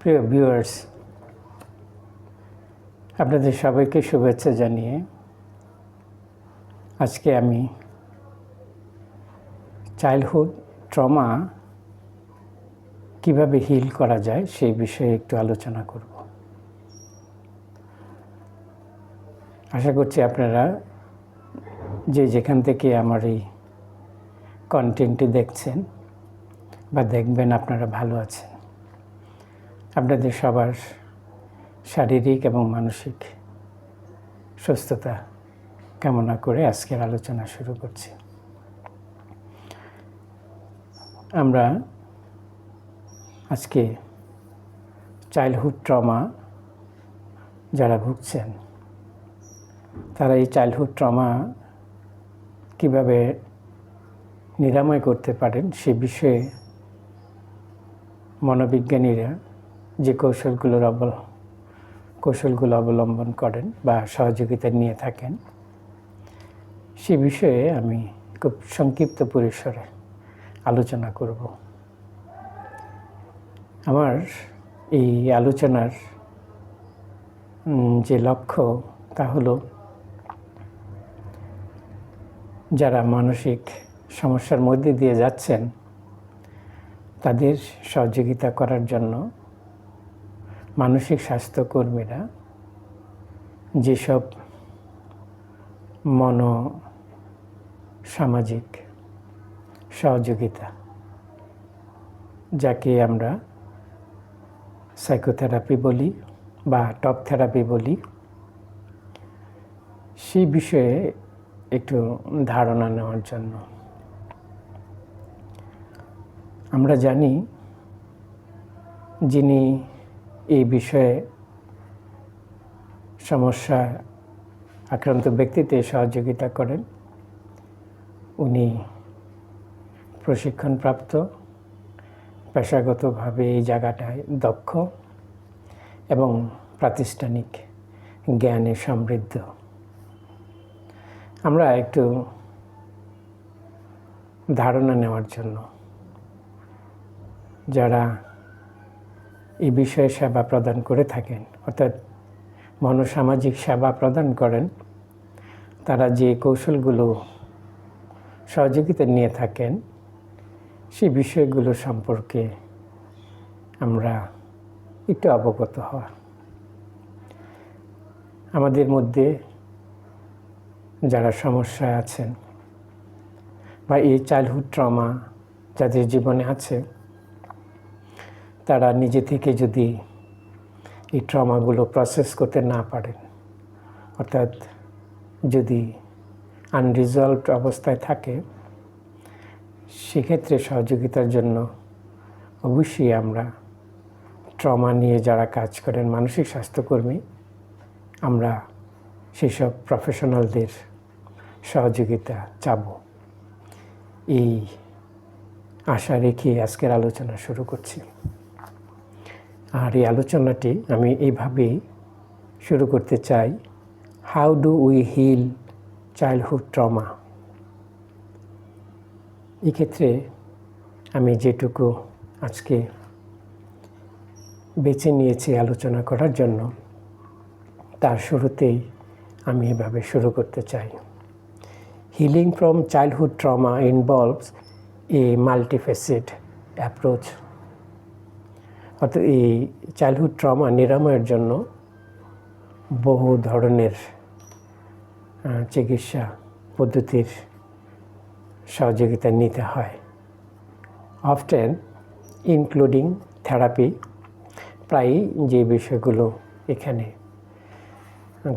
প্রিয় ভিউয়ার্স, আপনাদের সবাইকে শুভেচ্ছা জানিয়ে আজকে আমি চাইল্ডহুড ট্রমা কিভাবে হিল করা যায় সেই বিষয়ে একটু আলোচনা করব। আশা করছি আপনারা যেখান থেকে আমার এই কন্টেন্টটি দেখছেন বা দেখবেন আপনারা ভালো আছেন। আপনাদের সবার শারীরিক এবং মানসিক সুস্থতা কামনা করে আজকের আলোচনা শুরু করছি। আমরা আজকে চাইল্ডহুড ট্রমা যারা ভুগছেন তারা এই চাইল্ডহুড ট্রমা কীভাবে নিরাময় করতে পারেন সে বিষয়ে মনোবিজ্ঞানীরা যে কৌশলগুলো অবলম্বন করেন বা সহযোগিতা নিয়ে থাকেন সে বিষয়ে আমি খুব সংক্ষিপ্ত পরিসরে আলোচনা করব। আমার এই আলোচনার যে লক্ষ্য তা হলো যারা মানসিক সমস্যার মধ্যে দিয়ে যাচ্ছেন তাদের সহযোগিতা করার জন্য মানসিক স্বাস্থ্যকর্মীরা যেসব সামাজিক সহযোগিতা যাকে আমরা সাইকোথেরাপি বলি বা টক থেরাপি বলি সেই বিষয়ে একটু ধারণা নেওয়ার জন্য। আমরা জানি যিনি এই বিষয়ে সমস্যা আক্রান্ত ব্যক্তিতে সহযোগিতা করেন উনি প্রশিক্ষণপ্রাপ্ত, পেশাগতভাবে এই জায়গাটায় দক্ষ এবং প্রাতিষ্ঠানিক জ্ঞানে সমৃদ্ধ। আমরা একটু ধারণা নেওয়ার জন্য যারা এই বিষয়ে সেবা প্রদান করে থাকেন অর্থাৎ মনোসামাজিক সেবা প্রদান করেন তারা যে কৌশলগুলো সহযোগিতা নিয়ে থাকেন সেই বিষয়গুলো সম্পর্কে আমরা একটু অবগত হওয়া। আমাদের মধ্যে যারা সমস্যায় আছেন বা এই চাইল্ডহুড ট্রমা যাদের জীবনে আছে তারা নিজে থেকে যদি এই ট্রমাগুলো প্রসেস করতে না পারেন অর্থাৎ যদি আনরিজলভড অবস্থায় থাকে সেক্ষেত্রে সহযোগিতার জন্য অবশ্যই আমরা ট্রমা নিয়ে যারা কাজ করেন মানসিক স্বাস্থ্যকর্মী আমরা সেসব প্রফেশনালদের সহযোগিতা চাব এই আশা রেখে আজকের আলোচনা শুরু করছি। আর এই আলোচনাটি আমি এইভাবেই শুরু করতে চাই, how do we heal childhood trauma. এক্ষেত্রে আমি যেটুকু আজকে বেছে নিয়েছি আলোচনা করার জন্য তার শুরুতেই আমি এভাবে শুরু করতে চাই। Healing from childhood trauma involves a multifaceted approach. অর্থাৎ এই চাইল্ডহুড ট্রমা নিরাময়ের জন্য বহু ধরনের চিকিৎসা পদ্ধতির সহযোগিতা নিতে হয়, অফটেন ইনক্লুডিং থেরাপি। প্রায়ই যে বিষয়গুলো এখানে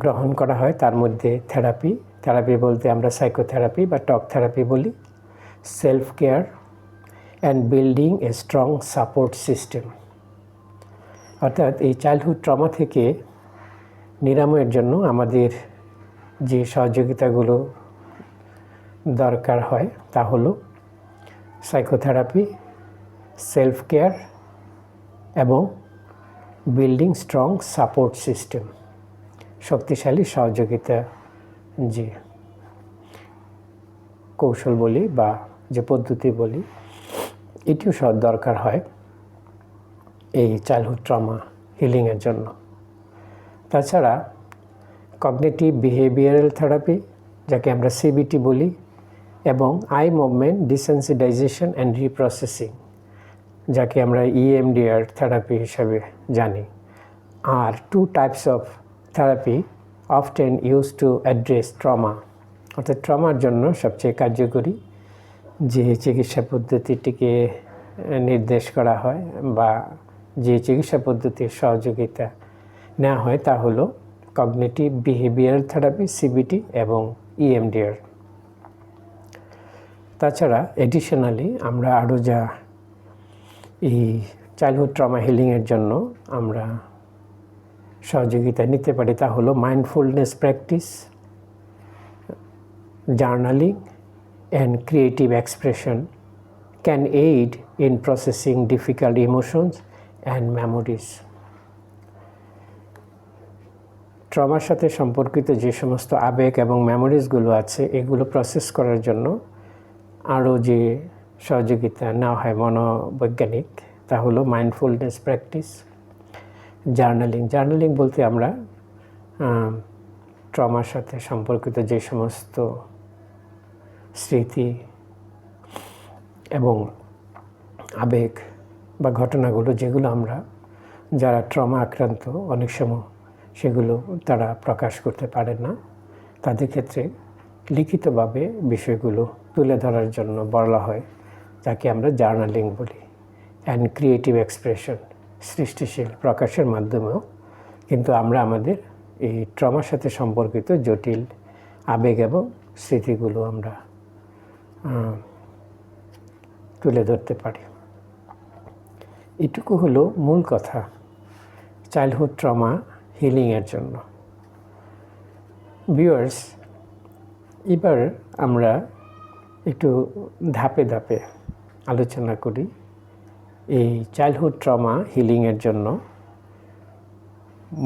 গ্রহণ করা হয় তার মধ্যে থেরাপি বলতে আমরা সাইকোথেরাপি বা টক থেরাপি বলি, self care and building a strong support system. অর্থাৎ এই চাইল্ডহুড ট্রমা থেকে নিরাময়ের জন্য আমাদের যে সহযোগিতাগুলো দরকার হয় তা হলো সাইকোথেরাপি, সেলফ কেয়ার এবং বিল্ডিং স্ট্রং সাপোর্ট সিস্টেম, শক্তিশালী সহযোগিতা যে কৌশল বলি বা যে পদ্ধতি বলি এটিও দরকার হয়। এই চাইল্ডহুড ট্রমা হিলিংয়ের জন্য। তাছাড়া কগনিটিভ বিহেভিয়ারাল থেরাপি, যাকে আমরা সিবিটি বলি, এবং আই মুভমেন্ট ডিসেন্সিটাইজেশন অ্যান্ড রিপ্রসেসিং, যাকে আমরা EMDR থেরাপি হিসাবে জানি, আর 2 types of therapy often use to address trauma. অর্থাৎ ট্রমার জন্য সবচেয়ে কার্যকরী যে চিকিৎসা পদ্ধতিটিকে নির্দেশ করা হয় বা যে চিকিৎসা পদ্ধতির সহযোগিতা নেওয়া হয় তা হলো কগনিটিভ বিহেভিয়ারাল থেরাপি, সিবিটি, এবং EMDR। তাছাড়া এডিশনালি আমরা আরও যা এই চাইল্ডহুড ট্রমা হিলিংয়ের জন্য আমরা সহযোগিতা নিতে পারি তা হলো mindfulness practice, journaling and creative expression can aid in processing difficult emotions and memories. ট্রমার সাথে সম্পর্কিত যে সমস্ত আবেগ এবং মেমোরিজগুলো আছে এগুলো প্রসেস করার জন্য আরও যে সহযোগিতা নেওয়া হয় মনোবৈজ্ঞানিক তা হলো মাইন্ডফুলনেস প্র্যাকটিস, জার্নালিং বলতে আমরা ট্রমার সাথে সম্পর্কিত যে সমস্ত স্মৃতি এবং আবেগ বা ঘটনাগুলো যেগুলো আমরা যারা ট্রমা আক্রান্ত অনেক সময় সেগুলো তারা প্রকাশ করতে পারে না, তাদের ক্ষেত্রে লিখিতভাবে বিষয়গুলো তুলে ধরার জন্য বলা হয়, যাকে আমরা জার্নালিং বলি। অ্যান্ড ক্রিয়েটিভ এক্সপ্রেশন, সৃষ্টিশীল প্রকাশের মাধ্যমেও কিন্তু আমরা আমাদের এই ট্রমার সাথে সম্পর্কিত জটিল আবেগ এবং স্মৃতিগুলো আমরা তুলে ধরতে পারি। এটুকু হলো মূল কথা চাইল্ডহুড ট্রমা হিলিংয়ের জন্য। ভিউয়ার্স, এবার আমরা একটু ধাপে ধাপে আলোচনা করি এই চাইল্ডহুড ট্রমা হিলিংয়ের জন্য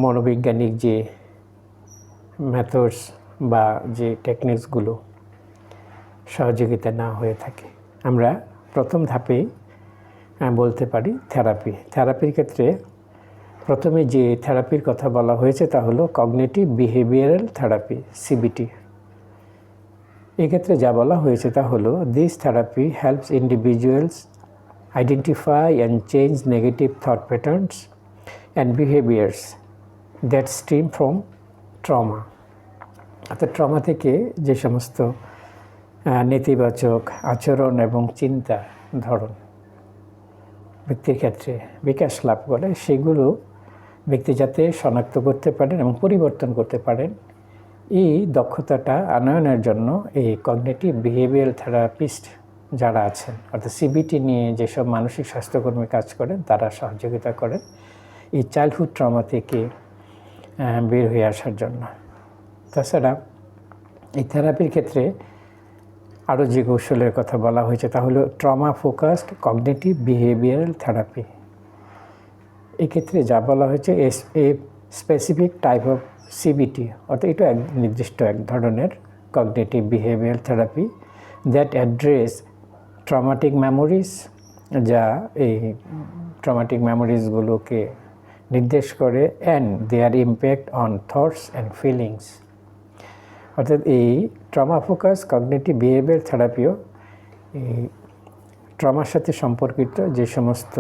মনোবৈজ্ঞানিক যে মেথডস বা যে টেকনিক্সগুলো সহযোগিতা না হয়ে থাকে। আমরা প্রথম ধাপেই বলতে পারি থেরাপির ক্ষেত্রে প্রথমে যে থেরাপির কথা বলা হয়েছে তা হলো কগনিটিভ বিহেভিয়ারাল থেরাপি, সিবিটি। এক্ষেত্রে যা বলা হয়েছে তা হলো this therapy helps individuals identify and change negative thought patterns and behaviours that stream from trauma. অর্থাৎ ট্রমা থেকে যে সমস্ত নেতিবাচক আচরণ এবং চিন্তা ধরন ব্যক্তির ক্ষেত্রে বিকাশ লাভ করে সেগুলো ব্যক্তি যাতে শনাক্ত করতে পারেন এবং পরিবর্তন করতে পারেন, এই দক্ষতাটা আনয়নের জন্য এই কগনিটিভ বিহেভিয়ারাল থেরাপিস্ট যারা আছেন অর্থাৎ সিবিটি নিয়ে যেসব মানসিক স্বাস্থ্যকর্মী কাজ করেন তারা সহযোগিতা করেন এই চাইল্ডহুড ট্রমা থেকে বের হয়ে আসার জন্য। তাছাড়া এই থেরাপির ক্ষেত্রে আরও যে কৌশলের কথা বলা হয়েছে তা হলো trauma focused cognitive behavioural therapy. এক্ষেত্রে যা বলা হয়েছে a specific type of CBT, অর্থাৎ এটা নির্দিষ্ট এক ধরনের cognitive behavioural therapy that address traumatic memories, যা এই ট্রমাটিক মেমোরিজগুলোকে নির্দেশ করে and their impact on thoughts and feelings. অর্থাৎ এই ট্রমা ফোকাস কগনিটিভ বিহেভিয়ার থেরাপিও এই ট্রমার সাথে সম্পর্কিত যে সমস্ত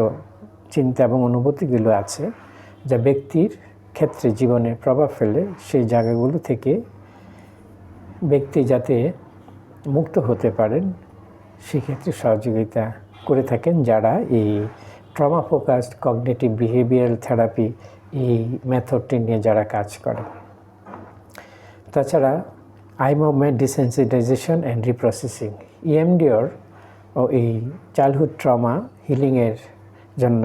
চিন্তা এবং অনুভূতিগুলো আছে যা ব্যক্তির ক্ষেত্রে জীবনে প্রভাব ফেলে সেই জায়গাগুলো থেকে ব্যক্তি যাতে মুক্ত হতে পারেন সেক্ষেত্রে সহযোগিতা করে থাকেন যারা এই trauma focused cognitive behavioural therapy এই মেথডটি নিয়ে যারা কাজ করেন। তাছাড়া eye movement desensitization and reprocessing, EMDR ও এই চাইল্ডহুড ট্রমা হিলিংয়ের জন্য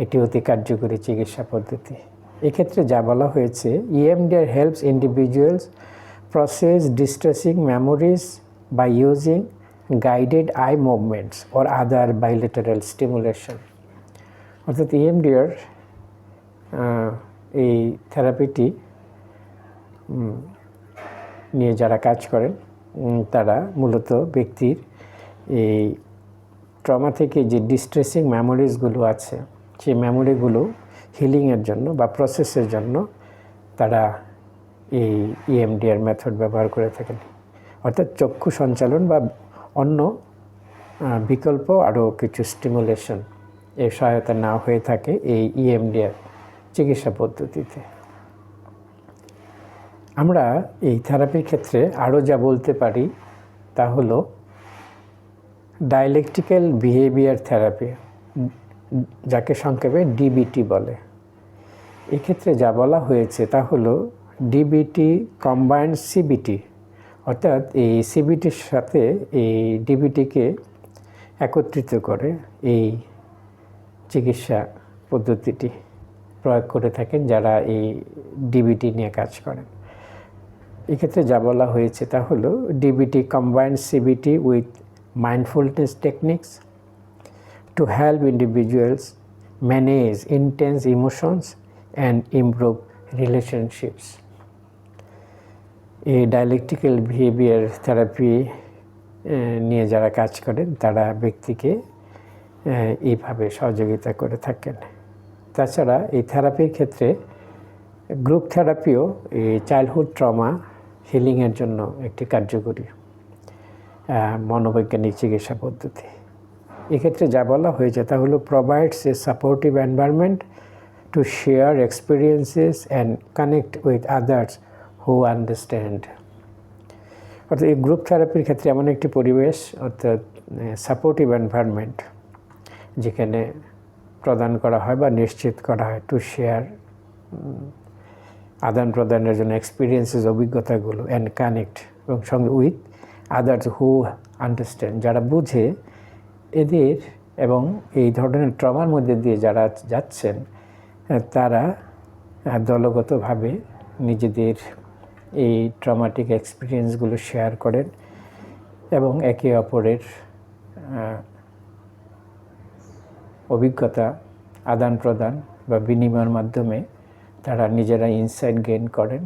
একটি অতি কার্যকরী চিকিৎসা পদ্ধতি। এক্ষেত্রে যা বলা হয়েছে EMDR helps individuals process distressing memories by using guided eye movements or other bilateral stimulation. অর্থাৎ EMDR এই থেরাপিটি নিয়ে যারা কাজ করেন তারা মূলত ব্যক্তির এই ট্রমা থেকে যে ডিস্ট্রেসিং মেমোরিজগুলো আছে সেই মেমোরিগুলো হিলিংয়ের জন্য বা প্রসেসের জন্য তারা এই EMDR মেথড ব্যবহার করে থাকেন। অর্থাৎ চক্ষু সঞ্চালন বা অন্য বিকল্প আরও কিছু স্টিমুলেশন এর সহায়তা না হয়ে থাকে এই EMDR চিকিৎসা পদ্ধতিতে। আমরা এই থেরাপির ক্ষেত্রে আরও যা বলতে পারি তা হলো ডায়ালেকটিক্যাল বিহেভিয়ার থেরাপি, যাকে সংক্ষেপে DBT বলে। এক্ষেত্রে যা বলা হয়েছে তা হলো DBT কম্বাইন্ড CBT, অর্থাৎ এই CBTর সাথে এই DBTকে একত্রিত করে এই চিকিৎসা পদ্ধতিটি প্রয়োগ করে থাকেন যারা এই DBT নিয়ে কাজ করেন। এক্ষেত্রে যা বলা হয়েছে তা হলো DBT combines CBT with mindfulness techniques to help individuals manage intense emotions and improve relationships. এই ডায়ালেকটিক্যাল বিহেভিয়ার থেরাপি নিয়ে যারা কাজ করেন তারা ব্যক্তিকে এইভাবে সহযোগিতা করে থাকেন। তাছাড়া এই থেরাপির ক্ষেত্রে গ্রুপ থেরাপিও এই চাইল্ডহুড ট্রমা হিলিংয়ের জন্য একটি কার্যকরী মনোবৈজ্ঞানিক চিকিৎসা পদ্ধতি। এক্ষেত্রে যা বলা হয়েছে তা হলো provides a supportive environment to share experiences and connect with others who understand. অর্থাৎ এই গ্রুপ থেরাপির ক্ষেত্রে এমন একটি পরিবেশ, অর্থাৎ সাপোর্টিভ এনভায়রনমেন্ট, যেখানে প্রদান করা হয় বা নিশ্চিত করা হয় টু শেয়ার, আদান প্রদানের জন্য এক্সপিরিয়েন্সেস, অভিজ্ঞতাগুলো, অ্যান্ড কানেক্ট, এবং সঙ্গে উইথ আদার্স হু আন্ডারস্ট্যান্ড, যারা বুঝে এদের এবং এই ধরনের ট্রমার মধ্যে দিয়ে যারা যাচ্ছেন তারা দলগতভাবে নিজেদের এই ট্রমাটিক এক্সপিরিয়েন্সগুলো শেয়ার করেন এবং একে অপরের অভিজ্ঞতা আদান প্রদান বা বিনিময়ের মাধ্যমে তারা নিজেরা ইনসাইট গেইন করেন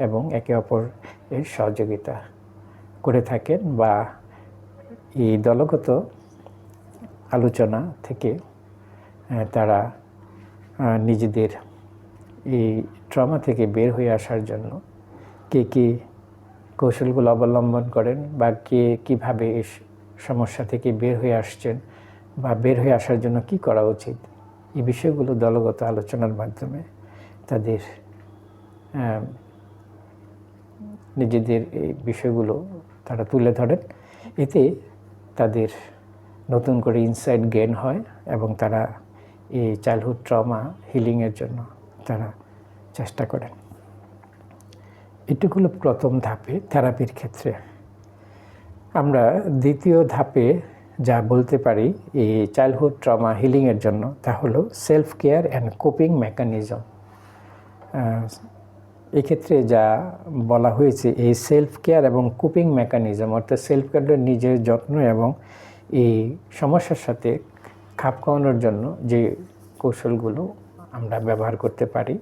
এবং একে অপরের সহযোগিতা করে থাকেন, বা এই দলগত আলোচনা থেকে তারা নিজেদের এই ট্রমা থেকে বের হয়ে আসার জন্য কে কী কৌশলগুলো অবলম্বন করেন বা কে কীভাবে এই সমস্যা থেকে বের হয়ে আসছেন বা বের হয়ে আসার জন্য কি করা উচিত, এই বিষয়গুলো দলগত আলোচনার মাধ্যমে তাদের নিজেদের এই বিষয়গুলো তারা তুলে ধরেন। এতে তাদের নতুন করে ইনসাইট গেইন হয় এবং তারা এই চাইল্ডহুড ট্রমা হিলিংয়ের জন্য তারা চেষ্টা করেন। এটুকু হলো প্রথম ধাপে থেরাপির ক্ষেত্রে। আমরা দ্বিতীয় ধাপে যা বলতে পারি এই চাইল্ডহুড ট্রমা হিলিংয়ের জন্য তা হলো self care and coping mechanism. এক্ষেত্রে যা বলা হয়েছে এই সেলফ কেয়ার এবং কোপিং মেকানিজম, অর্থাৎ সেলফ কেয়ার নিজের যত্ন এবং এই সমস্যার সাথে খাপ খাওয়ানোর জন্য যে কৌশলগুলো আমরা ব্যবহার করতে পারি।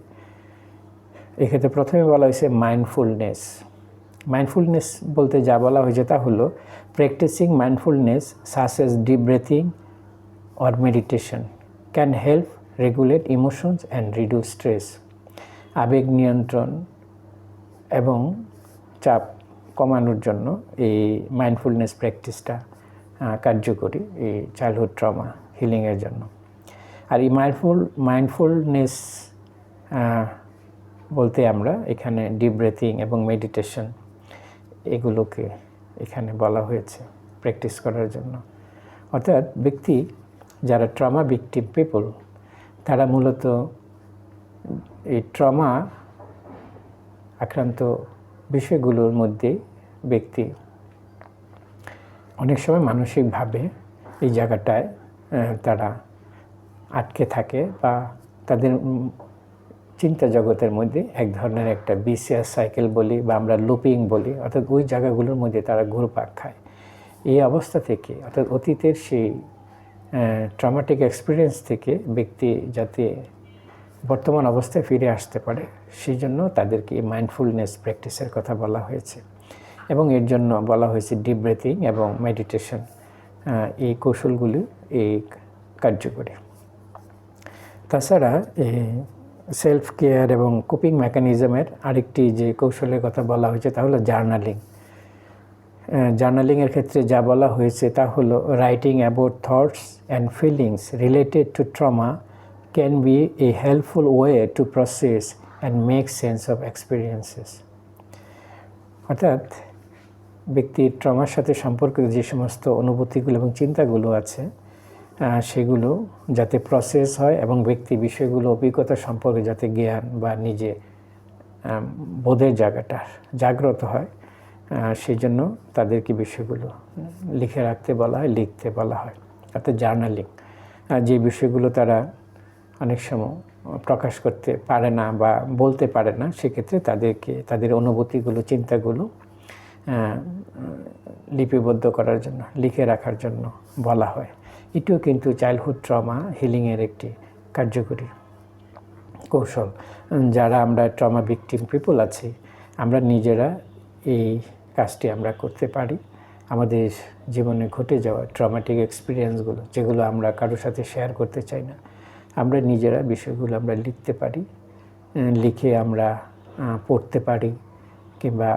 এক্ষেত্রে প্রথমে বলা হয়েছে মাইন্ডফুলনেস। মাইন্ডফুলনেস বলতে যা বলা হয়েছে তা হলো practising mindfulness such as deep breathing or meditation can help regulate emotions and reduce stress. আবেগ নিয়ন্ত্রণ এবং চাপ কমানোর জন্য এই মাইন্ডফুলনেস প্র্যাকটিসটা কার্যকরী এই চাইল্ডহুড ট্রমা হিলিংয়ের জন্য। আর এই মাইন্ডফুলনেস বলতে আমরা এখানে ডিপ ব্রিথিং এবং মেডিটেশন এগুলোকে এখানে বলা হয়েছে প্র্যাকটিস করার জন্য। অর্থাৎ ব্যক্তি যারা ট্রমা ভিকটিম পিপল তারা মূলত এই ট্রমা আক্রান্ত বিষয়গুলোর মধ্যে ব্যক্তি অনেক সময় মানসিকভাবে এই জায়গাটায় তারা আটকে থাকে বা তাদের চিন্তা জগতের মধ্যে এক ধরনের একটা বিসিআর সাইকেল বলি বা আমরা লুপিং বলি, অর্থাৎ ওই জায়গাগুলোর মধ্যে তারা ঘুরপাক খায়। এই অবস্থা থেকে অর্থাৎ অতীতের সেই ট্রমাটিক এক্সপিরিয়েন্স থেকে ব্যক্তি যাতে বর্তমান অবস্থায় ফিরে আসতে পারে সেই জন্য তাদেরকে মাইন্ডফুলনেস প্র্যাকটিসের কথা বলা হয়েছে এবং এর জন্য বলা হয়েছে ডিপ ব্রিথিং এবং মেডিটেশন, এই কৌশলগুলি এই কার্যকরী। তাছাড়া সেলফ কেয়ার এবং কোপিং মেকানিজমের আরেকটি যে কৌশলের কথা বলা হয়েছে তা হলো জার্নালিং। জার্নালিংয়ের ক্ষেত্রে যা বলা হয়েছে তা হলো writing about thoughts and feelings related to trauma can B A helpful way to process and make sense of experiences. অর্থাৎ ব্যক্তির ট্রমার সাথে সম্পর্কিত যে সমস্ত অনুভূতিগুলো এবং চিন্তাগুলো আছে সেগুলো যাতে প্রসেস হয় এবং ব্যক্তি বিষয়গুলো অভিজ্ঞতা সম্পর্কে যাতে জ্ঞান বা নিজে বোধের জায়গাটা জাগ্রত হয়, সেই জন্য তাদেরকে বিষয়গুলো লিখে রাখতে বলা হয়, লিখতে বলা হয়, অর্থাৎ জার্নালিং। যে বিষয়গুলো তারা অনেক সময় প্রকাশ করতে পারে না বা বলতে পারে না, সেক্ষেত্রে তাদেরকে তাদের অনুভূতিগুলো চিন্তাগুলো লিপিবদ্ধ করার জন্য, লিখে রাখার জন্য বলা হয়। এটিও কিন্তু চাইল্ডহুড ট্রমা হিলিংয়ের একটি কার্যকরী কৌশল। যারা আমরা ট্রমা ভিকটিম পিপল আছি, আমরা নিজেরা এই কাজটি আমরা করতে পারি। আমাদের জীবনে ঘটে যাওয়া ট্রমাটিক এক্সপিরিয়েন্সগুলো, যেগুলো আমরা কারোর সাথে শেয়ার করতে চাই না, আমরা নিজেরা বিষয়গুলো আমরা লিখতে পারি, লিখে আমরা পড়তে পারি, কিংবা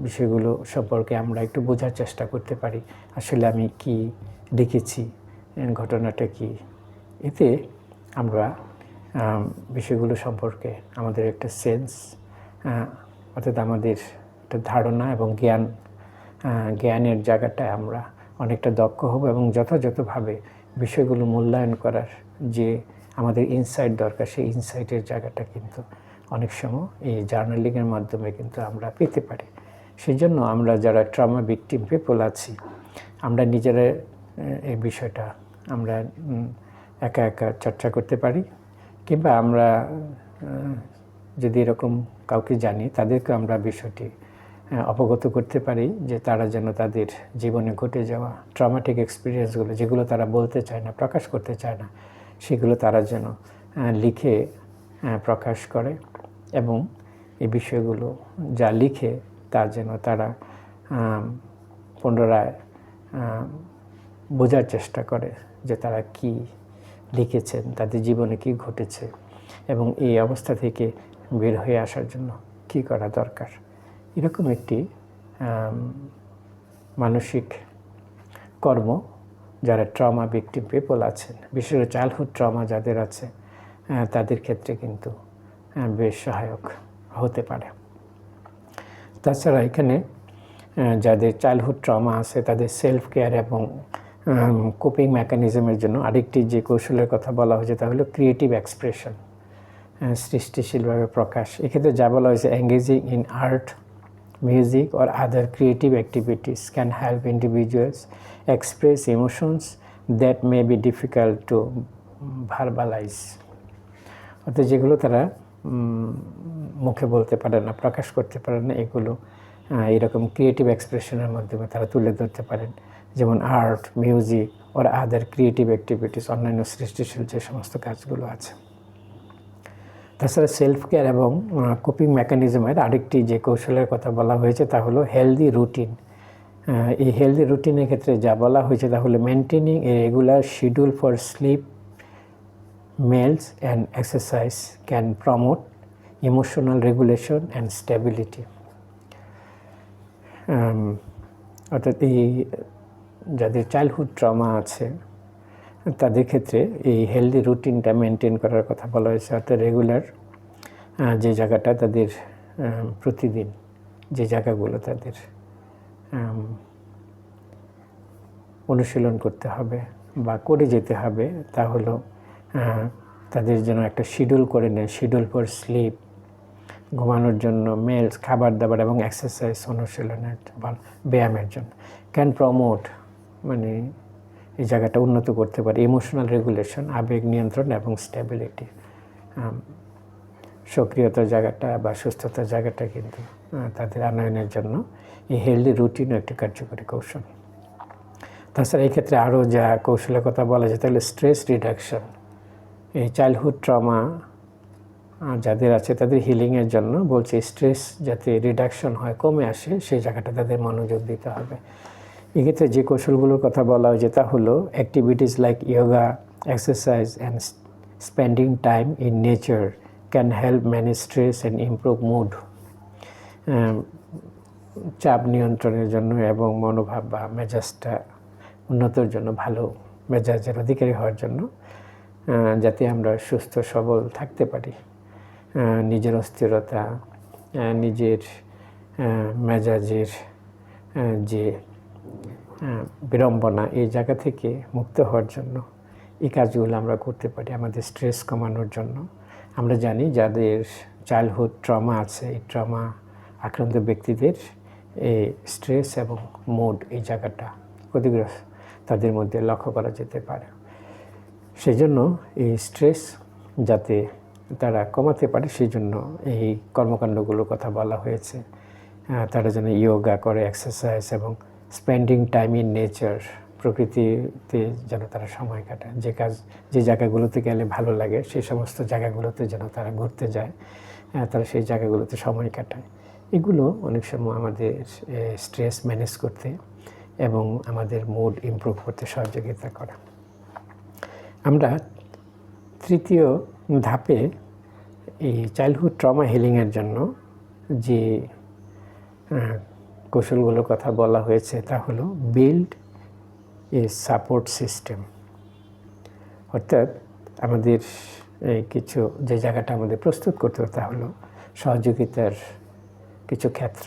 বিষয়গুলো সম্পর্কে আমরা একটু বোঝার চেষ্টা করতে পারি, আসলে আমি কি লিখেছি, ঘটনাটা কি। এতে আমরা বিষয়গুলো সম্পর্কে আমাদের একটা সেন্স, অর্থাৎ আমাদের একটা ধারণা এবং জ্ঞানের জায়গাটায় আমরা অনেকটা দক্ষ হব এবং যথাযথভাবে বিষয়গুলো মূল্যায়ন করার যে আমাদের ইনসাইট দরকার, সেই ইনসাইটের জায়গাটা কিন্তু অনেক সময় এই জার্নালিংয়ের মাধ্যমে কিন্তু আমরা পেতে পারি। সেই জন্য আমরা যারা ট্রমা ভিকটিম পিপল আছি, আমরা নিজেরা এই বিষয়টা আমরা একা একা চর্চা করতে পারি, কিংবা আমরা যদি এরকম কাউকে জানি, তাদেরকে আমরা বিষয়টি অবগত করতে পারি যে তারা যেন তাদের জীবনে ঘটে যাওয়া ট্রমাটিক এক্সপিরিয়েন্সগুলো, যেগুলো তারা বলতে চায় না, প্রকাশ করতে চায় না, সেগুলো তারা যেন লিখে প্রকাশ করে এবং এই বিষয়গুলো যা লিখে তা যেন তারা পুনরায় বোঝার চেষ্টা করে যে তারা কি লিখেছেন, তাদের জীবনে কি ঘটেছে এবং এই অবস্থা থেকে বের হয়ে আসার জন্য কি করা দরকার। এরকম একটি মানসিক কর্ম যারা ট্রমা ভিকটিম পিপল আছেন, বিশেষ করে চাইল্ডহুড ট্রমা যাদের আছে, তাদের ক্ষেত্রে কিন্তু বেশ সহায়ক হতে পারে। তাছাড়া এখানে যাদের চাইল্ডহুড ট্রমা আছে, তাদের সেলফ কেয়ার এবং কোপিং মেকানিজমের জন্য আরেকটি যে কৌশলের কথা বলা হয়েছে তা হলো ক্রিয়েটিভ এক্সপ্রেশন, সৃষ্টিশীলভাবে প্রকাশ। এক্ষেত্রে যা বলা হয়েছে, engaging in art, music or other creative activities can help individuals express emotions that may be difficult to verbalize. অর্থাৎ যেগুলো তারা মুখে বলতে পারে না, প্রকাশ করতে পারে না, এগুলো এরকম ক্রিয়েটিভ এক্সপ্রেশনের মাধ্যমে তারা তুলে ধরতে পারেন। যেমন art, music or other creative activities, অন্যান্য সৃষ্টিশীল যে সমস্ত কাজগুলো আছে। তাছাড়া সেলফ কেয়ার এবং কোপিং মেকানিজমের আরেকটি যে কৌশলের কথা বলা হয়েছে তা হলো হেলদি রুটিন। এই হেলদি রুটিনের ক্ষেত্রে যা বলা হয়েছে তা হলো maintaining a regular schedule for sleep, meals and exercise can promote emotional regulation and stability. অর্থাৎ এই যাদের চাইল্ডহুড ট্রমা আছে তাদের ক্ষেত্রে এই হেলদি রুটিনটা মেনটেন করার কথা বলা হয়েছে। অর্থাৎ রেগুলার যে জায়গাটা তাদের প্রতিদিন যে জায়গাগুলো তাদের অনুশীলন করতে হবে বা করে যেতে হবে, তা হলো তাদের জন্য একটা শিডিউল করে নেয়, শিডিউল ফর স্লিপ, ঘুমানোর জন্য, মেলস, খাবার দাবার এবং এক্সারসাইজ, অনুশীলনের ব্যায়ামের জন্য। ক্যান প্রমোট মানে এই জায়গাটা উন্নত করতে পারে ইমোশনাল রেগুলেশন, আবেগ নিয়ন্ত্রণ এবং স্টেবিলিটি, সক্রিয়তার জায়গাটা বা সুস্থতার জায়গাটা কিন্তু তাদের আনয়নের জন্য এই হেলদি রুটিনও একটি কার্যকরী কৌশল। তাছাড়া এই ক্ষেত্রে আরও যা কৌশলের কথা বলা যায় তাহলে স্ট্রেস রিডাকশন। এই চাইল্ডহুড ট্রমা যাদের আছে তাদের হিলিংয়ের জন্য বলছে স্ট্রেস যাতে রিডাকশন হয়, কমে আসে, সেই জায়গাটা তাদের মনোযোগ দিতে হবে। এক্ষেত্রে যে কৌশলগুলোর কথা বলা হয়েছে তা হলো activities like yoga, exercise and spending time in nature can help manage stress and improve mood. চাপ নিয়ন্ত্রণের জন্য এবং মনোভাব বা মেজাজটা উন্নতর জন্য, ভালো মেজাজের অধিকারী হওয়ার জন্য, যাতে আমরা সুস্থ সবল থাকতে পারি, নিজের অস্থিরতা, নিজের মেজাজের যে বিড়ম্বনা, এই জায়গা থেকে মুক্ত হওয়ার জন্য এই কাজগুলো আমরা করতে পারি আমাদের স্ট্রেস কমানোর জন্য। আমরা জানি যাদের চাইল্ডহুড ট্রমা আছে, এই ট্রমা আক্রান্ত ব্যক্তিদের এই স্ট্রেস এবং মুড, এই জায়গাটা ক্ষতিগ্রস্ত তাদের মধ্যে লক্ষ্য করা যেতে পারে। সেই জন্য এই স্ট্রেস যাতে তারা কমাতে পারে, সেই জন্য এই কর্মকাণ্ডগুলোর কথা বলা হয়েছে। তারা যেন যোগা করে, এক্সারসাইজ এবং স্পেন্ডিং টাইম ইন নেচার, প্রকৃতিতে যেন তারা সময় কাটায়। যে জায়গাগুলোতে গেলে ভালো লাগে সেই সমস্ত জায়গাগুলোতে যেন তারা ঘুরতে যায়, তারা সেই জায়গাগুলোতে সময় কাটায়। এগুলো অনেক সময় আমাদের স্ট্রেস ম্যানেজ করতে এবং আমাদের মুড ইমপ্রুভ করতে সহযোগিতা করে। আমরা তৃতীয় ধাপে এই চাইল্ডহুড ট্রমা হিলিংয়ের জন্য যে কৌশলগুলোর কথা বলা হয়েছে তা হলো বিল্ড এ সাপোর্ট সিস্টেম। অর্থাৎ আমাদের কিছু যে জায়গাটা আমাদের প্রস্তুত করতে হবে তা হলো সহযোগিতার কিছু ক্ষেত্র,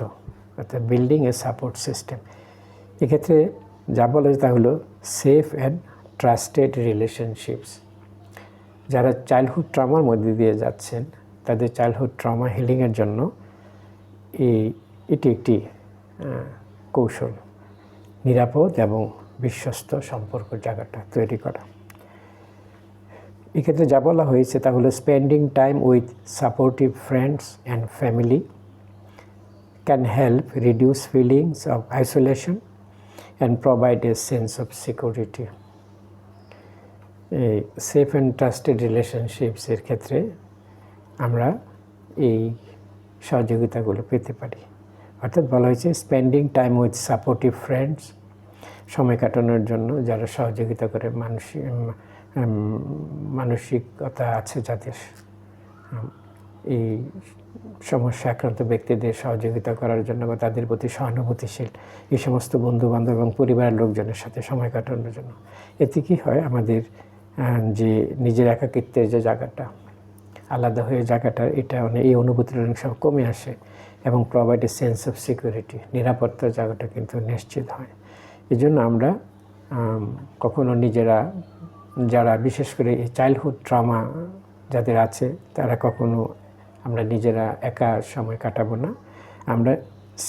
অর্থাৎ বিল্ডিং এ সাপোর্ট সিস্টেম। এক্ষেত্রে যা বলা হয় তা হলো সেফ অ্যান্ড ট্রাস্টেড রিলেশনশিপস। যারা চাইল্ডহুড ট্রমার মধ্যে দিয়ে যাচ্ছেন তাদের চাইল্ডহুড ট্রমা হিলিংয়ের জন্য এটি একটি কৌশল, নিরাপদ এবং বিশ্বস্ত সম্পর্ক জায়গাটা তৈরি করা। এক্ষেত্রে যা বলা হয়েছে তা হলো spending time with supportive friends and family can help reduce feelings of isolation and provide a sense of security. এই সেফ অ্যান্ড ট্রাস্টেড রিলেশনশিপসের ক্ষেত্রে আমরা এই সহযোগিতাগুলো পেতে পারি। অর্থাৎ বলা হয়েছে spending time with supportive friends, সময় কাটানোর জন্য যারা সহযোগিতা করে, মানসিকতা আছে যাদের, এই সমস্যা আক্রান্ত ব্যক্তিদের সহযোগিতা করার জন্য বা তাদের প্রতি সহানুভূতিশীল এই সমস্ত বন্ধুবান্ধব এবং পরিবারের লোকজনের সাথে সময় কাটানোর জন্য। এতে কী হয়, আমাদের যে নিজের একাকিত্বের যে জায়গাটা, আলাদা হয়ে জায়গাটা, এটা এই অনুভূতির অনেক সময় কমে আসে এবং provide a sense of security, নিরাপত্তার জায়গাটা কিন্তু নিশ্চিত হয়। এই জন্য আমরা কখনো নিজেরা, যারা বিশেষ করে এই চাইল্ডহুড ট্রমা যাদের আছে, তারা কখনো আমরা নিজেরা একা সময় কাটাবো না, আমরা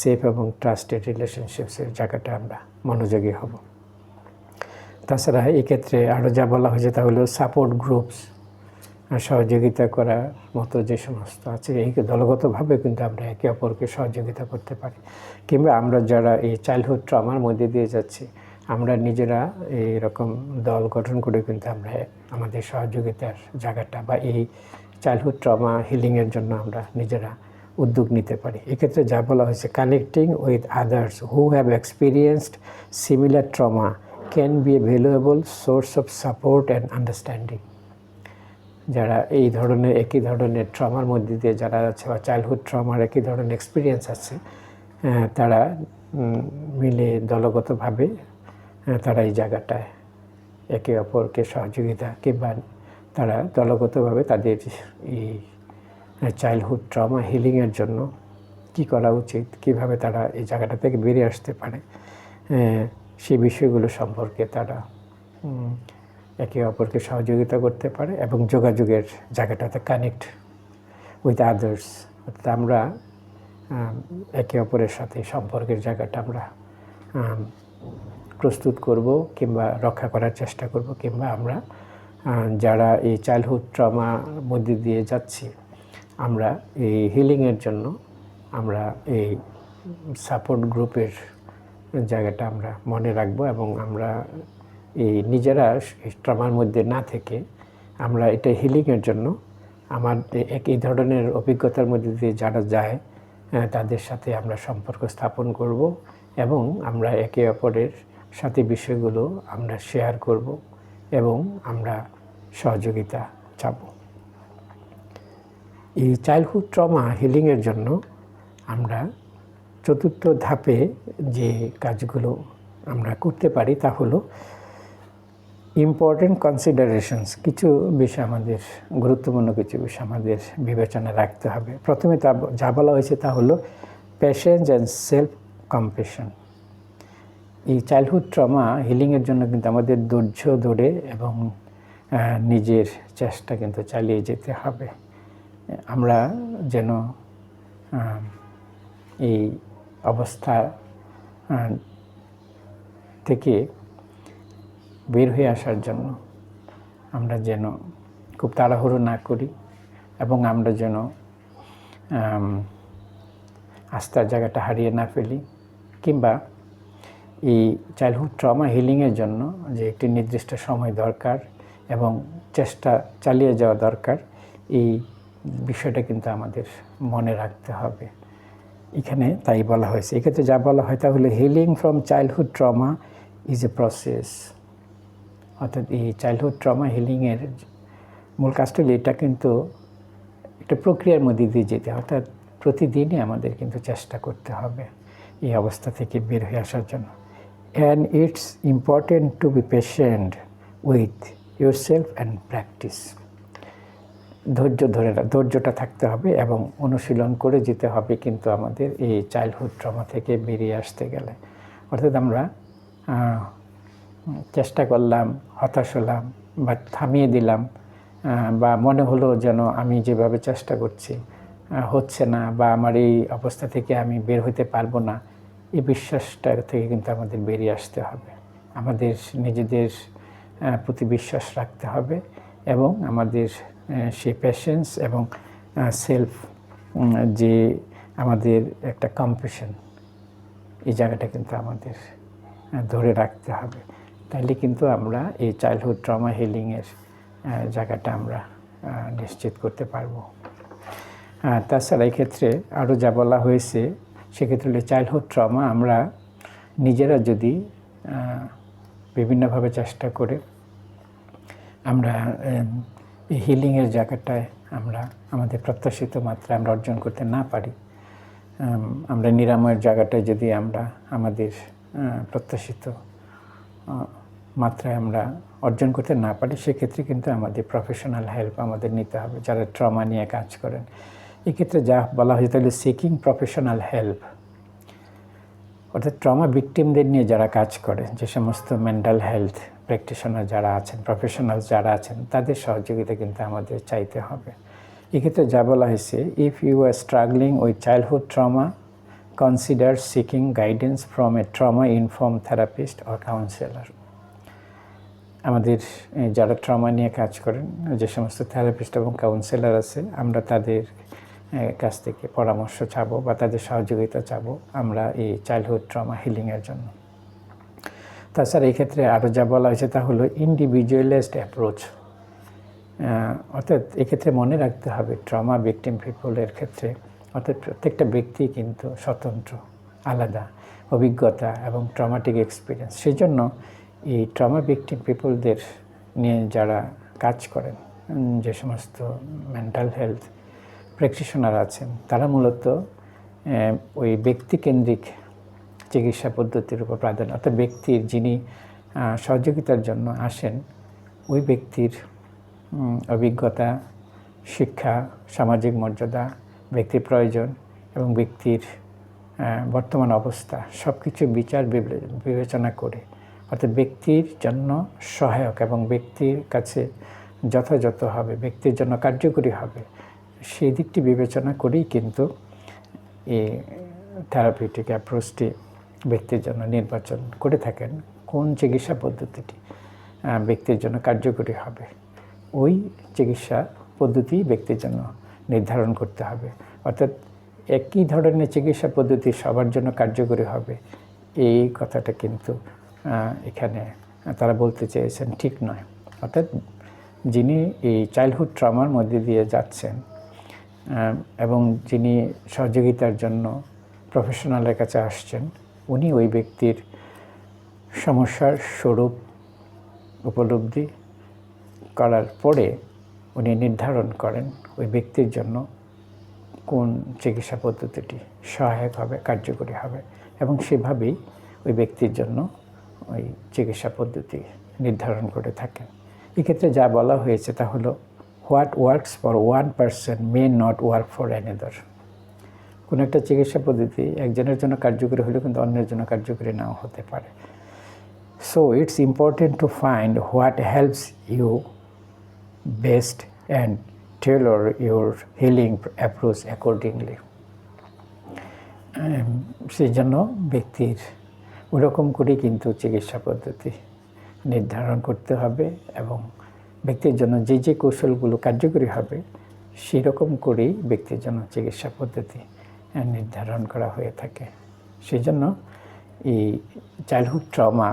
সেফ এবং ট্রাস্টেড রিলেশনশিপসের জায়গাটা আমরা মনোযোগী হব। তাছাড়া এক্ষেত্রে আরও যা বলা হয়েছে তা হলো সাপোর্ট গ্রুপস, সহযোগিতা করার মতো যে সমস্ত আছে, এই দলগতভাবে কিন্তু আমরা একে অপরকে সহযোগিতা করতে পারি। কিংবা আমরা যারা এই চাইল্ডহুড ট্রমার মধ্যে দিয়ে যাচ্ছি, আমরা নিজেরা এইরকম দল গঠন করে কিন্তু আমরা আমাদের সহযোগিতার জায়গাটা বা এই চাইল্ডহুড ট্রমা হিলিংয়ের জন্য আমরা নিজেরা উদ্যোগ নিতে পারি। এক্ষেত্রে যা বলা হয়েছে connecting with others who have experienced similar trauma can B a valuable source of support and understanding. যারা এই ধরনের একই ধরনের ট্রমার মধ্যে দিয়ে যারা আছে বা চাইল্ডহুড ট্রমার একই ধরনের এক্সপিরিয়েন্স আছে, তারা মিলে দলগতভাবে তারা এই জায়গাটায় একে অপরকে সহযোগিতা কিংবা তারা দলগতভাবে তাদের এই চাইল্ডহুড ট্রমা হিলিংয়ের জন্য কি করা উচিত, কিভাবে তারা এই জায়গাটা থেকে বেরিয়ে আসতে পারে, সেই বিষয়গুলো সম্পর্কে তারা একে অপরকে সহযোগিতা করতে পারে এবং যোগাযোগের জায়গাটাতে কানেক্ট উইথ আদার্স, অর্থাৎ আমরা একে অপরের সাথে সম্পর্কের জায়গাটা আমরা প্রস্তুত করব কিংবা রক্ষা করার চেষ্টা করব, কিংবা আমরা যারা এই চাইল্ডহুড ট্রমার মধ্যে দিয়ে যাচ্ছি, আমরা এই হিলিংয়ের জন্য আমরা এই সাপোর্ট গ্রুপের জায়গাটা আমরা মনে রাখবো এবং আমরা এই নিজেরা ট্রমার মধ্যে না থেকে আমরা এটা হিলিংয়ের জন্য এই ধরনের অভিজ্ঞতার মধ্যে দিয়ে যারা যায় তাদের সাথে আমরা সম্পর্ক স্থাপন করব এবং আমরা একে অপরের সাথে বিষয়গুলো আমরা শেয়ার করব এবং আমরা সহযোগিতা যাব। এই চাইল্ডহুড ট্রমা হিলিংয়ের জন্য আমরা চতুর্থ ধাপে যে কাজগুলো আমরা করতে পারি তা হলো ইম্পর্টেন্ট কনসিডারেশনস, কিছু বিষয় আমাদের গুরুত্বপূর্ণ কিছু বিষয় আমাদের বিবেচনায় রাখতে হবে। প্রথমে যা বলা হয়েছে তা হলো পেশেন্স অ্যান্ড সেলফ কম্প্যাশন। এই চাইল্ডহুড ট্রমা হিলিংয়ের জন্য কিন্তু আমাদের ধৈর্য ধরে এবং নিজের চেষ্টা কিন্তু চালিয়ে যেতে হবে। আমরা যেন এই অবস্থা থেকে বের হয়ে আসার জন্য আমরা যেন খুব তাড়াহুড়ো না করি এবং আমরা যেন আস্থার জায়গাটা হারিয়ে না ফেলি, কিংবা এই চাইল্ডহুড ট্রমা হিলিংয়ের জন্য যে একটি নির্দিষ্ট সময় দরকার এবং চেষ্টা চালিয়ে যাওয়া দরকার, এই বিষয়টা কিন্তু আমাদের মনে রাখতে হবে। এখানে তাই বলা হয়েছে। এক্ষেত্রে যা বলা হয় তা হলো healing from childhood trauma is a process. অর্থাৎ এই চাইল্ডহুড ট্রমা হিলিংয়ের মূল কাজটা হলো এটা কিন্তু একটা প্রক্রিয়ার মধ্যে দিয়ে যেতে হয়। অর্থাৎ প্রতিদিনই আমাদের কিন্তু চেষ্টা করতে হবে এই অবস্থা থেকে বের হয়ে আসার জন্য। And it's important to be patient with yourself and practice. ধৈর্যটা থাকতে হবে এবং অনুশীলন করে যেতে হবে কিন্তু আমাদের এই চাইল্ডহুড ট্রমা থেকে বেরিয়ে আসতে গেলে। অর্থাৎ আমরা চেষ্টা করলাম, হতাশ হলাম বা থামিয়ে দিলাম, বা মনে হলো যেন আমি যেভাবে চেষ্টা করছি হচ্ছে না, বা আমার এই অবস্থা থেকে আমি বের হতে পারবো না, এই বিশ্বাসটা থেকে কিন্তু আমাদের বেরিয়ে আসতে হবে। আমাদের নিজেদের প্রতি বিশ্বাস রাখতে হবে এবং আমাদের সেই পেশেন্স এবং সেলফ যে আমাদের একটা কম্প্যাশন, এই জায়গাটা কিন্তু আমাদের ধরে রাখতে হবে। তাইলে কিন্তু আমরা এই চাইল্ডহুড ট্রমা হিলিংয়ের জায়গাটা আমরা নিশ্চিত করতে পারবো। তাছাড়া এক্ষেত্রে আরও যা বলা হয়েছে সেক্ষেত্রে হলে চাইল্ডহুড ট্রমা আমরা নিজেরা যদি বিভিন্নভাবে চেষ্টা করে আমরা এই হিলিংয়ের জায়গাটায় আমরা আমাদের প্রত্যাশিত মাত্রায় আমরা অর্জন করতে না পারি, আমরা নিরাময়ের জায়গাটায় যদি আমরা আমাদের প্রত্যাশিত মাত্রায় আমরা অর্জন করতে না পারি, সেক্ষেত্রে কিন্তু আমাদের প্রফেশনাল হেল্প আমাদের নিতে হবে যারা ট্রমা নিয়ে কাজ করেন। এক্ষেত্রে যা বলা হয়েছে তাহলে সিকিং প্রফেশনাল হেল্প। অর্থাৎ ট্রমা ভিকটিমদের নিয়ে যারা কাজ করে, যে সমস্ত মেন্টাল হেলথ প্র্যাকটিশনার যারা আছেন, প্রফেশনাল যারা আছেন, তাদের সহযোগিতা কিন্তু আমাদের চাইতে হবে। এক্ষেত্রে যা বলা হয়েছে, if you are struggling with childhood trauma, consider seeking guidance from a trauma inform therapist or counsellor. আমাদের যারা ট্রমা নিয়ে কাজ করেন, যে সমস্ত থেরাপিস্ট এবং কাউন্সেলর আছে, আমরা তাদের কাছ থেকে পরামর্শ চাবো বা তাদের সহযোগিতা চাবো আমরা এই চাইল্ডহুড ট্রমা হিলিংয়ের জন্য। তাছাড়া এই ক্ষেত্রে আরও যা বলা হয়েছে তা হলো ইন্ডিভিজুয়ালাইজড অ্যাপ্রোচ। অর্থাৎ এক্ষেত্রে মনে রাখতে হবে ট্রমা ভিকটিম পিপলের ক্ষেত্রে অর্থাৎ প্রত্যেকটা ব্যক্তি কিন্তু স্বতন্ত্র, আলাদা অভিজ্ঞতা এবং ট্রমাটিক এক্সপিরিয়েন্স। সেই জন্য এই ট্রমা ভিকটিম পিপলদের নিয়ে যারা কাজ করেন, যে সমস্ত মেন্টাল হেলথ প্র্যাকটিশনার আছেন, তারা মূলত ওই ব্যক্তিকেন্দ্রিক চিকিৎসা পদ্ধতির উপর প্রাধান্য, অর্থাৎ ব্যক্তির যিনি সহযোগিতার জন্য আসেন ওই ব্যক্তির অভিজ্ঞতা, শিক্ষা, সামাজিক মর্যাদা, ব্যক্তির প্রয়োজন এবং ব্যক্তির বর্তমান অবস্থা সব কিছু বিবেচনা করে, অর্থাৎ ব্যক্তির জন্য সহায়ক এবং ব্যক্তির কাছে যথাযথ হবে, ব্যক্তির জন্য কার্যকরী হবে, সেই দিকটি বিবেচনা করেই কিন্তু এই থেরাপিউটিক অ্যাপ্রোচটি ব্যক্তির জন্য নির্বাচন করে থাকেন। কোন চিকিৎসা পদ্ধতিটি ব্যক্তির জন্য কার্যকরী হবে, ওই চিকিৎসা পদ্ধতি ব্যক্তির জন্য নির্ধারণ করতে হবে। অর্থাৎ একই ধরনের চিকিৎসা পদ্ধতি সবার জন্য কার্যকরী হবে, এই কথাটা কিন্তু এখানে তারা বলতে চেয়েছেন ঠিক নয়। অর্থাৎ যিনি এই চাইল্ডহুড ট্রমার মধ্যে দিয়ে যাচ্ছেন এবং যিনি সহযোগিতার জন্য প্রফেশনালের কাছে আসছেন, উনি ওই ব্যক্তির সমস্যার স্বরূপ উপলব্ধি করার পরে উনি নির্ধারণ করেন ওই ব্যক্তির জন্য কোন চিকিৎসা পদ্ধতিটি সহায়ক হবে, কার্যকরী হবে, এবং সেভাবেই ওই ব্যক্তির জন্য ওই চিকিৎসা পদ্ধতি নির্ধারণ করে থাকেন। এক্ষেত্রে যা বলা হয়েছে তা হলো what works for one person may not work for another. কোনো একটা চিকিৎসা পদ্ধতি একজনের জন্য কার্যকরী হলেও কিন্তু অন্যের জন্য কার্যকরী নাও হতে পারে। So it's important to find what helps you best and tailor your healing approach accordingly. সেই জন্য ব্যক্তির ওরকম করেই কিন্তু চিকিৎসা পদ্ধতি নির্ধারণ করতে হবে এবং ব্যক্তির জন্য যে যে কৌশলগুলো কার্যকরী হবে সেরকম করেই ব্যক্তির জন্য চিকিৎসা পদ্ধতি নির্ধারণ করা হয়ে থাকে। সেই জন্য এই চাইল্ডহুড ট্রমা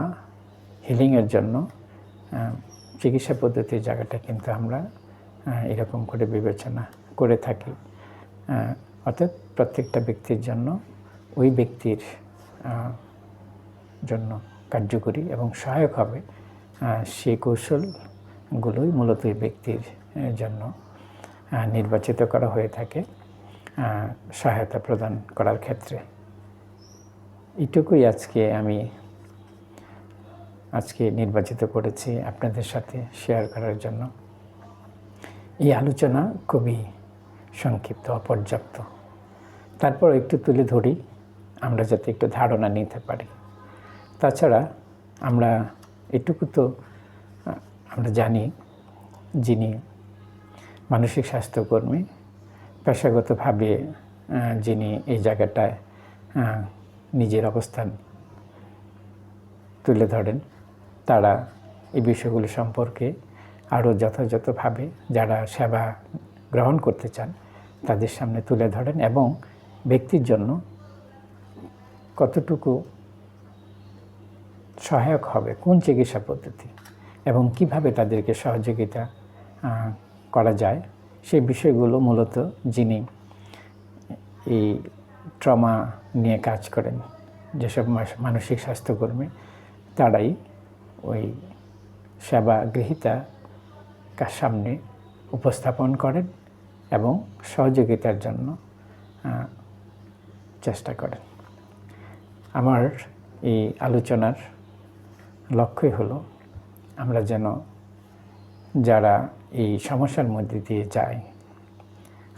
হিলিংয়ের জন্য চিকিৎসা পদ্ধতির জায়গাটা কিন্তু আমরা এরকম করে বিবেচনা করে থাকি। অর্থাৎ প্রত্যেকটা ব্যক্তির জন্য ওই ব্যক্তির জন্য কার্যকরী এবং সহায়ক হবে সেই কৌশলগুলোই মূলত এই ব্যক্তির জন্য নির্বাচিত করা হয়ে থাকে সহায়তা প্রদান করার ক্ষেত্রে। এটুকুই আজকে নির্বাচিত করেছি আপনাদের সাথে শেয়ার করার জন্য। এই আলোচনা খুবই সংক্ষিপ্ত, অপর্যাপ্ত, তারপর একটু তুলে ধরি আমরা যাতে একটু ধারণা নিতে পারি। তাছাড়া আমরা এটুকু তো আমরা জানি, যিনি মানসিক স্বাস্থ্যকর্মী পেশাগতভাবে যিনি এই জায়গাটায় নিজের অবস্থান তুলে ধরেন, তারা এই বিষয়গুলি সম্পর্কে আরও যথাযথভাবে যারা সেবা গ্রহণ করতে চান তাদের সামনে তুলে ধরেন এবং ব্যক্তির জন্য কতটুকু সহায়ক হবে, কোন চিকিৎসা পদ্ধতি এবং কিভাবে তাদেরকে সহযোগিতা করা যায়, সেই বিষয়গুলো মূলত যিনি এই ট্রমা নিয়ে কাজ করেন, যেসব মানসিক স্বাস্থ্যকর্মী, তারাই ওই সেবা গ্রহীতা কার সামনে উপস্থাপন করেন এবং সহযোগিতার জন্য চেষ্টা করেন। আমার এই আলোচনার লক্ষ্যই হলো আমরা যেন যারা এই সমস্যার মধ্যে দিয়ে যাই,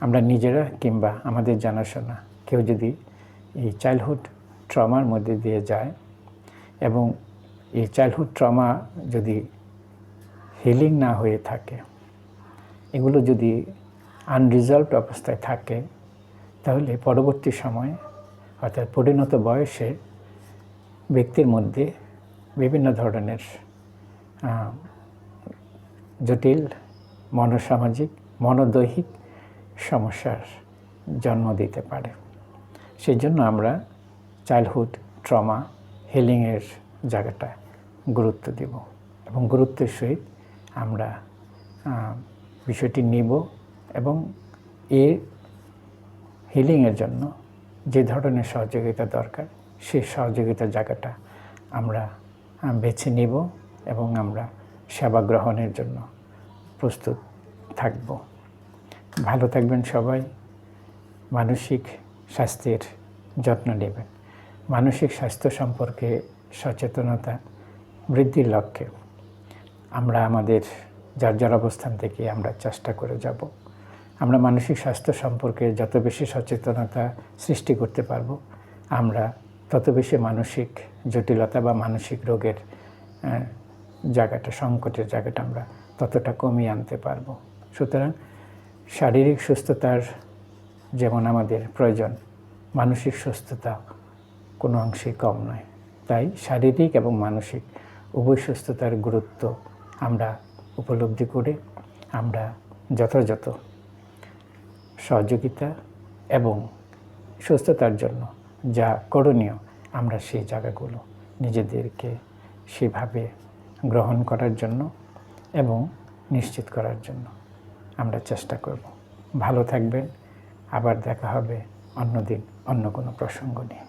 আমরা নিজেরা কিংবা আমাদের জানাশোনা কেউ যদি এই চাইল্ডহুড ট্রমার মধ্যে দিয়ে যায় এবং এই চাইল্ডহুড ট্রমা যদি হিলিং না হয়ে থাকে, এগুলো যদি আনরিজলভড অবস্থায় থাকে, তাহলে পরবর্তী সময়ে অর্থাৎ পরিণত বয়সে ব্যক্তির মধ্যে বিভিন্ন ধরনের জটিল মনোসামাজিক, মনোদৈহিক সমস্যার জন্ম দিতে পারে। সেই জন্য আমরা চাইল্ডহুড ট্রমা হিলিংয়ের জায়গাটায় গুরুত্ব দেব এবং গুরুত্বের সহিত আমরা বিষয়টি নিব এবং এর হিলিংয়ের জন্য যে ধরনের সহযোগিতা দরকার সেই সহযোগিতার জায়গাটা আমরা বেছে নিব এবং আমরা সেবা গ্রহণের জন্য প্রস্তুত থাকব। ভালো থাকবেন সবাই, মানসিক স্বাস্থ্যের যত্ন নেবেন। মানসিক স্বাস্থ্য সম্পর্কে সচেতনতা বৃদ্ধির লক্ষ্যে আমরা আমাদের যার যার অবস্থান থেকে আমরা চেষ্টা করে যাব। আমরা মানসিক স্বাস্থ্য সম্পর্কে যত বেশি সচেতনতা সৃষ্টি করতে পারব, আমরা তত বেশি মানসিক জটিলতা বা মানসিক রোগের জায়গাটা, সংকটের জায়গাটা আমরা ততটা কমিয়ে আনতে পারব। সুতরাং শারীরিক সুস্থতার যেমন আমাদের প্রয়োজন, মানসিক সুস্থতা কোনো অংশেই কম নয়। তাই শারীরিক এবং মানসিক উভয় সুস্থতার গুরুত্ব আমরা উপলব্ধি করে আমরা যথাযথ সহযোগিতা এবং সুস্থতার জন্য যা করণীয় আমরা সেই জায়গাগুলো নিজেদেরকে সেভাবে গ্রহণ করার জন্য এবং নিশ্চিত করার জন্য আমরা চেষ্টা করব। ভালো থাকবেন, আবার দেখা হবে অন্য দিন অন্য কোনো প্রসঙ্গ নিয়ে।